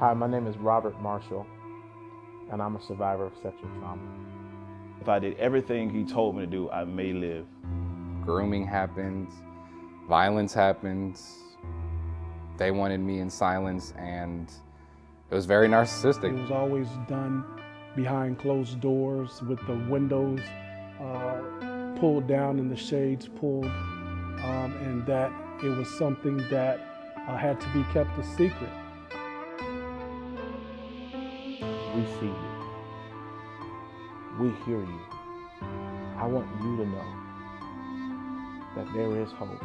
Hi, my name is Robert Marshall, and I'm a survivor of sexual trauma. If I did everything he told me to do, I may live. Grooming happens, violence happens. They wanted me in silence, and it was very narcissistic. It was always done behind closed doors with the windows pulled down and the shades pulled, and that it was something that had to be kept a secret. We see you. We hear you. I want you to know that there is hope.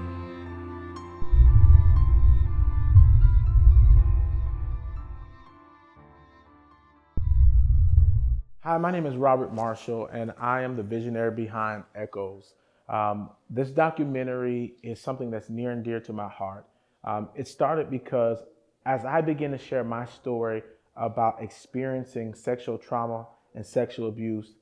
Hi, my name is Robert Marshall, and I am the visionary behind Echoes. This documentary is something that's near and dear to my heart. It started because as I began to share my story about experiencing sexual trauma and sexual abuse,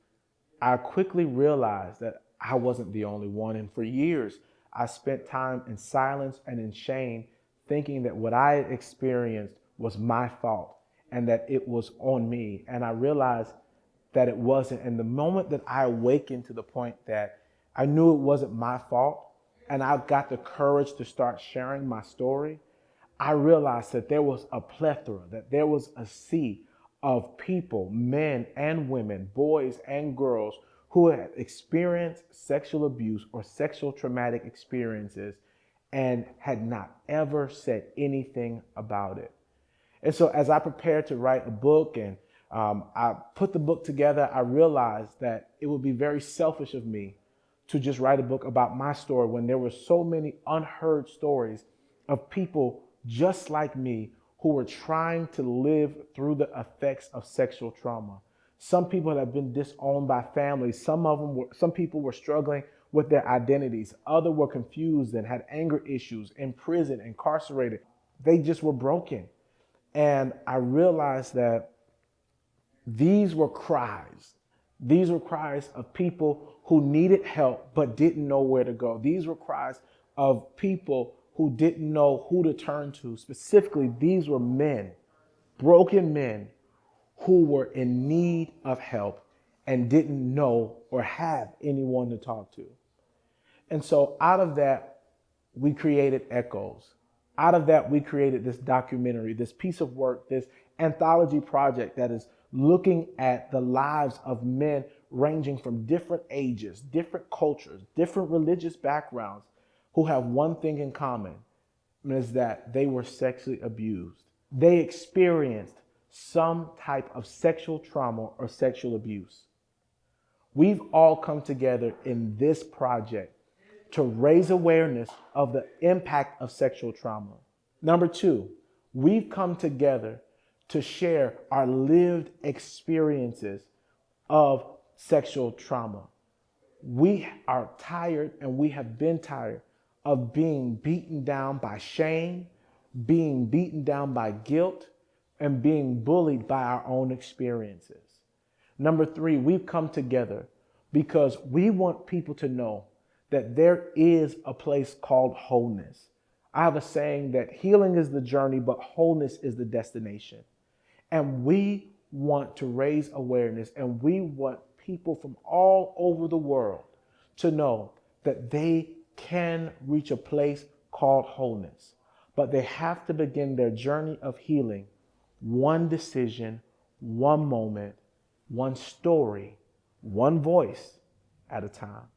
I quickly realized that I wasn't the only one. And for years, I spent time in silence and in shame, thinking that what I had experienced was my fault and that it was on me. And I realized that it wasn't. And the moment that I awakened to the point that I knew it wasn't my fault, and I got the courage to start sharing my story, I realized that there was a plethora, that there was a sea of people, men and women, boys and girls, who had experienced sexual abuse or sexual traumatic experiences and had not ever said anything about it. And so as I prepared to write a book and I put the book together, I realized that it would be very selfish of me to just write a book about my story when there were so many unheard stories of people just like me who were trying to live through the effects of sexual trauma. Some people have been disowned by families. Some people were struggling with their identities. Others were confused and had anger issues, in prison, incarcerated. They just were broken. And I realized that these were cries. These were cries of people who needed help but didn't know where to go. These were cries of people who didn't know who to turn to. Specifically, these were men, broken men who were in need of help and didn't know or have anyone to talk to. And so out of that, we created Echoes. Out of that, we created this documentary, this piece of work, this anthology project that is looking at the lives of men ranging from different ages, different cultures, different religious backgrounds, who have one thing in common, and is that they were sexually abused. They experienced some type of sexual trauma or sexual abuse. We've all come together in this project to raise awareness of the impact of sexual trauma. Number two, we've come together to share our lived experiences of sexual trauma. We are tired, and we have been tired of being beaten down by shame, being beaten down by guilt, and being bullied by our own experiences. Number three, we've come together because we want people to know that there is a place called wholeness. I have a saying that healing is the journey, but wholeness is the destination. And we want to raise awareness, and we want people from all over the world to know that they can reach a place called wholeness. But they have to begin their journey of healing one decision, one moment, one story, one voice at a time.